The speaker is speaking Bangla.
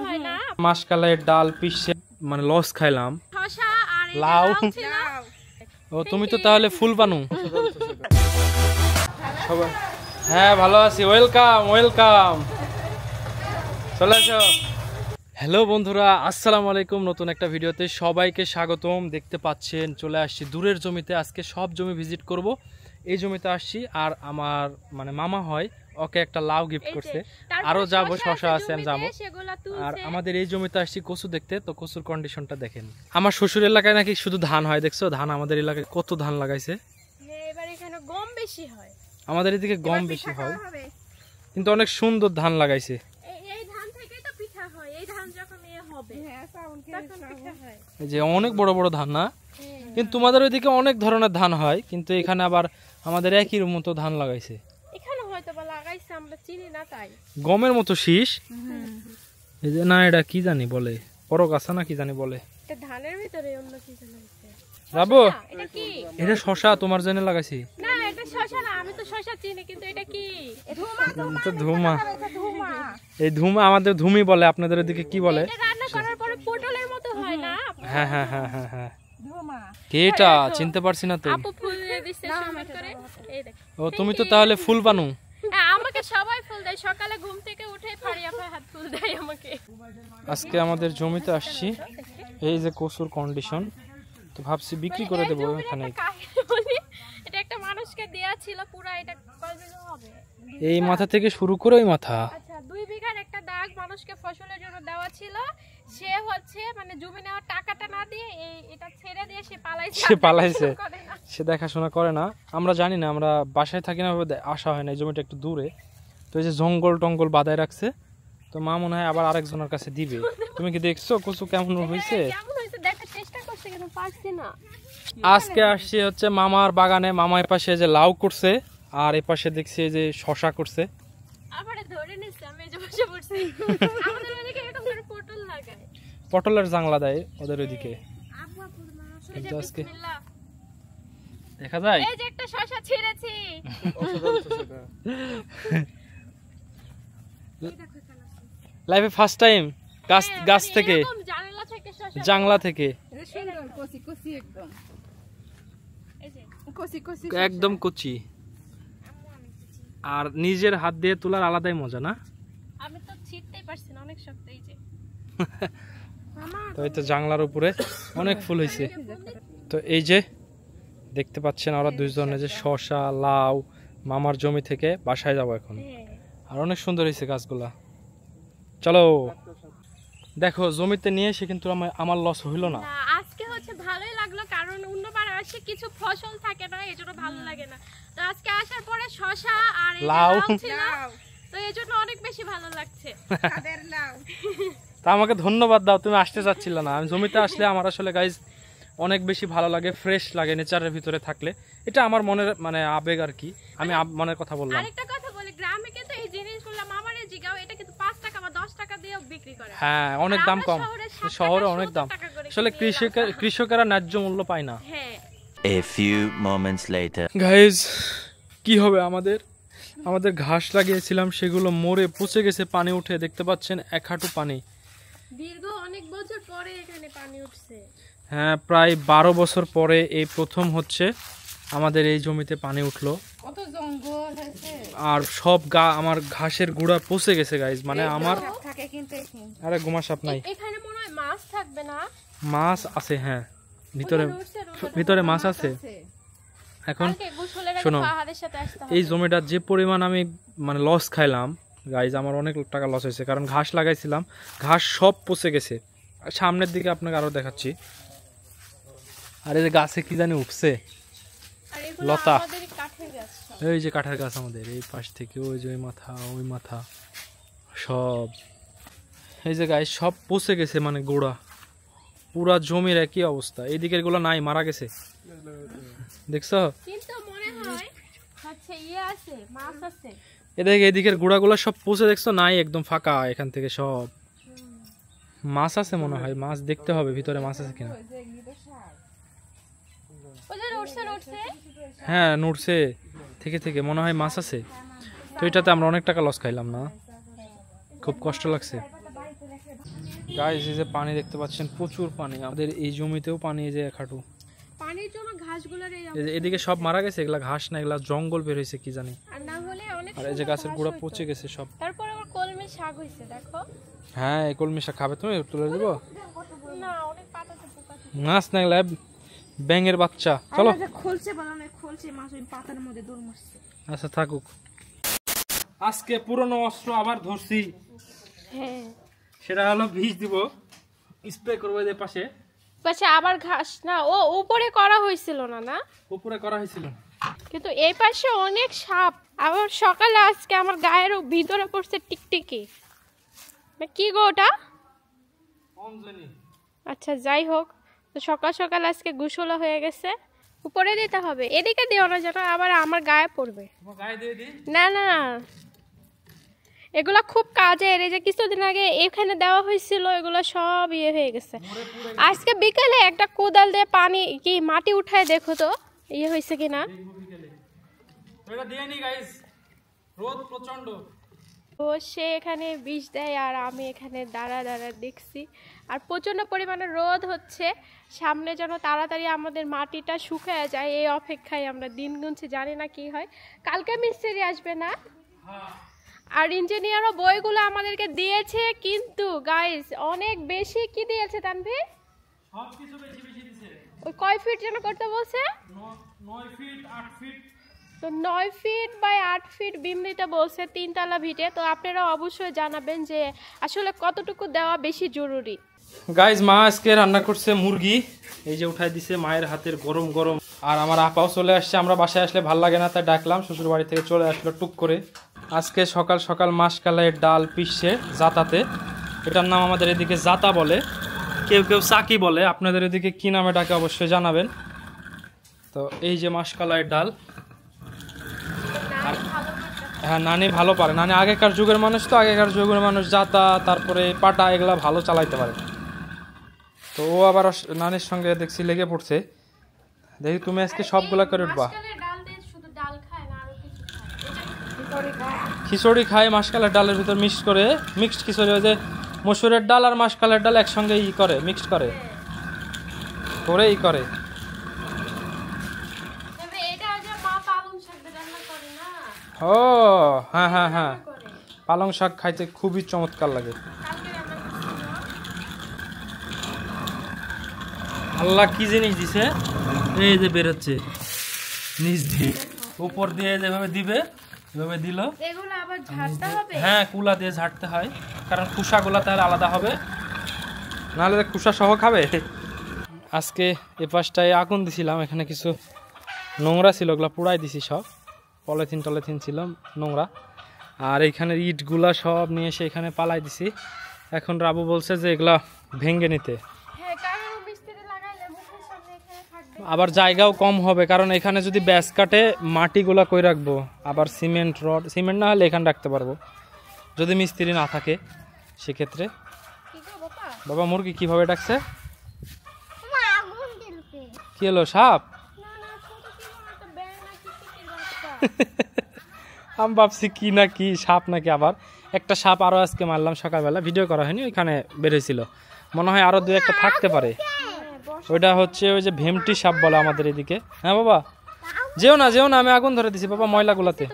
হয় না মাসকালের ডাল পিষে মানে লস খাইলাম শসা আর লাউ ও তুমি তো তাহলে ফুল বানু হ্যাঁ ভালো আছি ওয়েলকাম ওয়েলকাম চলে আসো হ্যালো বন্ধুরা আসসালামু আলাইকুম নতুন একটা ভিডিওতে সবাইকে স্বাগতম দেখতে পাচ্ছেন চলে আসছি দূরের জমিতে আজকে সব জমি ভিজিট করব এই জমিতে আসছি আর আমার মানে মামা হয় ওকে একটা লাউ গিফট করছে আরো যাবো শসা আছে আমি যাবো আর আমাদের এই জমিতে আসছি কচু দেখতে তো কচুর কন্ডিশনটা দেখেন আমার শ্বশুর এলাকায় নাকি শুধু ধান হয় দেখছো ধান আমাদের এলাকায় কত ধান লাগাইছে এবার এখানে গম বেশি হয় আমাদের এদিকে গম বেশি হয় কিন্তু অনেক সুন্দর ধান লাগাইছে এই ধান থেকে তো পিঠা হয় এই ধান যখন হবে তখন পিঠা হয় এই যে অনেক বড় বড় ধান না কিন্তু তোমাদের ওইদিকে অনেক ধরনের ধান হয় কিন্তু এখানে আবার আমাদের একই মতো ধান লাগাইছে এখানে হয়তো বা লাগাইছে আমরা চিনি না তাই গমের মতো শীষ এই যে না এটা কি জানি বলে পরগাছা না কি জানি বলে এটা ধানের ভিতরে অন্য কি জানি যাবো এটা কি এটা শসা তোমার জন্য লাগাইছি না এটা শসা না আমি তো শসা চিনি কিন্তু এটা কি ধুমা এই ধুমা আমাদের ধুমি বলে আপনাদের ওদিকে কি বলে এটা রান্না করার পরে পটলের মতো হয় না হ্যাঁ হ্যাঁ হ্যাঁ হ্যাঁ হ্যাঁ কেটা চিনতে পারছি না তো আপু ফুল দিয়ে দিছে সুন্দর করে এই দেখ ও তুমি তো তাহলে ফুল বানু আমাকে সবাই ফুল দেয় সকালে ঘুম থেকে উঠে ফাড়িয়া ফাড়িয়া হাত ফুল দেয় আমাকে আজকে আমাদের জমিতে আসছি এই যে কচুর কন্ডিশন তো ভাবছি বিক্রি করে দেবো এখানে এটা একটা মানুষকে দেয়া ছিল পুরো এটা কয় বিঘা হবে এই মাথা থেকে শুরু করে ওই মাথা আচ্ছা 2 বিঘার একটা দাগ মানুষকে ফসলের জন্য দেওয়া ছিল সে হচ্ছে মানে জমি নেওয়ার টাকাটা না দিয়ে এটা ছেড়ে দিয়ে সে পালাইছে সে দেখাশোনা করে না আমরা জানি না আমরা বাসায় থাকি না আসা হয় না এই জমিটা একটু দূরে তো এই যে জঙ্গল টঙ্গল বাঁধায় রাখছে তো মা মনে হয় আবার আরেকজনের কাছে দিবে তুমি কি দেখছো কচু কেমন হয়েছে দেখার চেষ্টা করছে কিন্তু পারছি না আজকে আসছি হচ্ছে মামার বাগানে মামার পাশে যে লাউ করছে আর এই পাশে দেখছি যে শসা করছে আমারে ধরে নিছে আমি এই যে বসে পড়ছি আমাদের ওদিকে এরকম করে পটল লাগায় পটলের জাংলা দেয় ওদের ওইদিকে আব্বু আপুর মা কিন্তু আজকে বিসমিল্লাহ দেখা যায় এই যে একটা শসা ছিঁড়েছি লাইফে ফার্স্ট টাইম গাছ থেকে জাংলা থেকে একদম কচি আর নিজের হাত দিয়ে তোলার আলাদাই মজা না আমি তো ছিঁড়তেই পারছি না অনেক শক্ত এই যে তো এই তো জাংলার উপরে অনেক ফুল হয়েছে তো এই যে দেখতে পাচ্ছেন ওরা দুইজনে যে শসা লাউ মামার জমি থেকে বাসায় যাবো এখন আর অনেক সুন্দর হয়েছে গাছগুলা চলো দেখো জমিতে নিয়ে এসে কিন্তু আমার লস হইল না আজকে হচ্ছে ভালোই লাগলো কারণ অন্যবার আসে কিছু ফসল থাকে না এজন্য ভালো লাগে না তো আজকে আসার পরে শসা আর লাউ ছিল তো এজন্য অনেক বেশি ভালো লাগছে তাদের লাউ তা আমাকে ধন্যবাদ দাও তুমি আসতে চাচ্ছিলে না আমি জমিতে আসলে আমার আসলে গাইজ অনেক বেশি ভালো লাগে ফ্রেশ লাগে নেচারের ভিতরে থাকলে এটা আমার মনের মানে আবেগ আর কি আমি মনের কথা বললাম আরেকটা কথা বলি গ্রামে কিন্তু এই জিনিসগুলো মামারে জিগাও এটা কিন্তু 5 টাকা বা 10 টাকা দিয়েও বিক্রি করে হ্যাঁ অনেক দাম কম শহরে অনেক দাম আসলে কৃষকেরা ন্যায্য মূল্য পায় না হ্যাঁ A few moments later guys কি হবে আমাদের ঘাস লাগিয়েছিলাম সেগুলো মরে পচে গেছে পানি উঠে দেখতে পাচ্ছেন এক হাঁটু পানি দীর্ঘ অনেক বছর পরে এখানে পানি উঠছে হ্যাঁ প্রায় 12 বছর পরে এই প্রথম হচ্ছে আমাদের এই জমিতে পানি উঠলো কত জঙ্গল আছে আর সব আমার ঘাসের গুঁড়া পচে গেছে গাইজ মানে আমার আরে গোমা সাপ নাই এখানে মনে হয় মাছ থাকবে না মাছ আছে হ্যাঁ ভিতরে মাছ আছে এখন শোনো এই জমিটা যে পরিমাণ আমি মানে লস খাইলাম গাইজ আমার অনেক টাকা লস হয়েছে কারণ ঘাস লাগাইছিলাম ঘাস সব পচে গেছে সামনের দিকে আপনাকে আরো দেখাচ্ছি আর এই যে গাছে কি জানি উঠছে লতা এই যে কাঠের গাছ আমাদের এই পাশ থেকে ওই যে ওই মাথা সব এই যে গাছ সব পচে গেছে মানে গোড়া পুরা জমির একই অবস্থা এই দিকের গুলো নাই মারা গেছে দেখছো এদিকে এদিকের গোড়াগুলো সব পচে দেখছো নাই একদম ফাঁকা এখান থেকে সব মাছ আছে মনে হয় মাছ দেখতে হবে ভিতরে মাছ আছে কিনা হ্যাঁ নড়ছে থেকে থেকে মনে হয় মাছ আছে তো এটাতে আমরা অনেক টাকা লস খাইলাম না খুব কষ্ট লাগছে গাইস এই যে পানি দেখতে পাচ্ছেন, প্রচুর পানি। আমাদের এই জমিতেও পানি, এই যে এক হাঁটু। পানির জন্য ঘাসগুলোর এই এই যে এদিকে সব মারা গেছে, এগুলা ঘাস না, এগুলা জঙ্গল বের হয়েছে কি জানি। আর না হলে অনেক আর এই যে গাছের গোড়া পচে গেছে সব। তারপর আবার কলমি শাক হইছে দেখো। হ্যাঁ এই কলমি শাক খাবে তুমি? তুলে দেবো না, অনেক পাতাতে পোকা। নাচ না, এগুলা ব্যাঙের বাচ্চা। চলো খোলছে বানানো, খোলছে মাছ ওই পাতার মধ্যে দৌড় মারছে। আচ্ছা থাকুক। আজকে পুরনো অস্ত্র আবার ধরছি, হ্যাঁ সেটা হলো বীজ দিব, স্প্রে করবো এদের পাশে। পাশে আবার ঘাস না, ও উপরে করা হয়েছিল না, না উপরে করা হয়েছিল, কিন্তু এই পাশে অনেক সাপ। আবার সকালে আজকে আমার গায়ের ভিতরে পড়ছে টিকটিকি। কি গো ওটা? আচ্ছা যাই হোক, তো সকাল সকাল আজকে গোসল হয়ে গেছে। উপরে দিতে হবে, এদিকে দিও না যেন আবার আমার গায়ে পড়বে। না না না, এগুলা খুব কাজের। এই যে কিছুদিন আগে এখানে দেওয়া হয়েছিল, এগুলো সব ইয়ে হয়ে গেছে। আজকে বিকেলে একটা কোদাল দিয়ে পানি কি মাটি উঠায় দেখো তো ইয়ে হয়েছে কিনা। রোদ প্রচন্ড, তো সে এখানে বিষ দেয় আর আমি এখানে দাঁড়া দাঁড়া দেখছি। আর প্রচন্ড পরিমাণে রোদ হচ্ছে, সামনে যেন তাড়াতাড়ি আমাদের মাটিটা শুকিয়ে যায় এই অপেক্ষায় আমরা দিন গুনছি, জানি না কি হয়। কালকে মিস্ত্রি আসবে না, আর ইঞ্জিনিয়ারও বইগুলো আমাদেরকে দিয়েছে, কিন্তু গাইস অনেক বেশি কি দিয়েছে তানভীর? সবকিছু বেশি বেশি দিছে। ওই কয় ফিট যেন করতে বলছে? 9 ফিট 8 ফিট। তো 9 ফিট বাই 8 ফিট বিম দিতে বলছে 3 তলা ভিটে। তো আপনারা অবশ্যই জানাবেন যে আসলে কতটুকু দেওয়া বেশি জরুরি। গাইজ মা আজকে রান্না করছে মুরগি, এই যে উঠাই দিছে মায়ের হাতের গরম গরম। আর আমার আপাও চলে আসছে, আমরা বাসায় আসলে ভাল লাগে না তাই ডাকলাম, শ্বশুর বাড়ি থেকে চলে আসলো টুক করে। আজকে সকাল সকাল মাসকালাইয়ের ডাল পিসছে জাতাতে, এটার নাম আমাদের এদিকে জাতা বলে, কেউ কেউ চাকি বলে, আপনাদের এদিকে কি নামে ডাকে অবশ্যই জানাবেন। তো এই যে মাসকালাইয়ের ডাল। হ্যাঁ নানি ভালো পারে, নানি আগেকার যুগের মানুষ, তো আগেকার যুগের মানুষ জাতা তারপরে পাটা এগুলা ভালো চালাইতে পারে। তো ও আবার নানির সঙ্গে দেখছি লেগে পড়ছে। দেখি তুমি আজকে সবগুলা করে উঠবা। খিচুড়ি খায় মাসকালের ডালের ভিতর মিক্স করে, মিক্সড খিচুড়ি, ওই যে মসুরের ডাল আর মাসকালের ডাল একসঙ্গে ই করে, মিক্সড করে করে ই করে। ও হ্যাঁ হ্যাঁ হ্যাঁ, পালং শাক খাইতে খুবই চমৎকার লাগে। আল্লাহ কি জিনিস দিছে, এই যে বেরোচ্ছে নিচ দিয়ে, উপর দিয়ে যেভাবে দিবে এভাবে দিল। হ্যাঁ কুলা দিয়ে ঝাড়তে হয়, কারণ খোসাগুলা তাহলে আলাদা হবে, নাহলে খোসা সহ খাবে। আজকে এ পাশটায় আগুন দিছিলাম, এখানে কিছু নোংরা ছিল, ওগুলা পুড়াই দিছি সব, পলিথিন টলিথিন ছিল নোংরা। আর এইখানে ইটগুলা সব নিয়ে এসে এখানে পালাই দিছি। এখন রাবু বলছে যে এগুলা ভেঙে নিতে, আবার জায়গাও কম হবে, কারণ এখানে যদি ব্যাস কাটে মাটিগুলা কই রাখবো, আবার সিমেন্ট রড, সিমেন্ট না হলে এখানে রাখতে পারবো যদি মিস্ত্রি না থাকে সেক্ষেত্রে। বাবা মুরগি কিভাবে ডাকছে? কি হলো, সাপ? আমি ভাবছি কি না কি, সাপ নাকি। আবার একটা সাপ আরো আজকে মারলাম সকালবেলা, ভিডিও করা হয়নি, ওইখানে বেরোছিল, মনে হয় আরো 2-1টা থাকতে পারে। ওইটা হচ্ছে ওই যে ভেমটি সাপ বলে আমাদের এদিকে। হ্যাঁ বাবা যেও না যেও না, আমি আগুন ধরে দিছি বাবা ময়লাগুলাতে।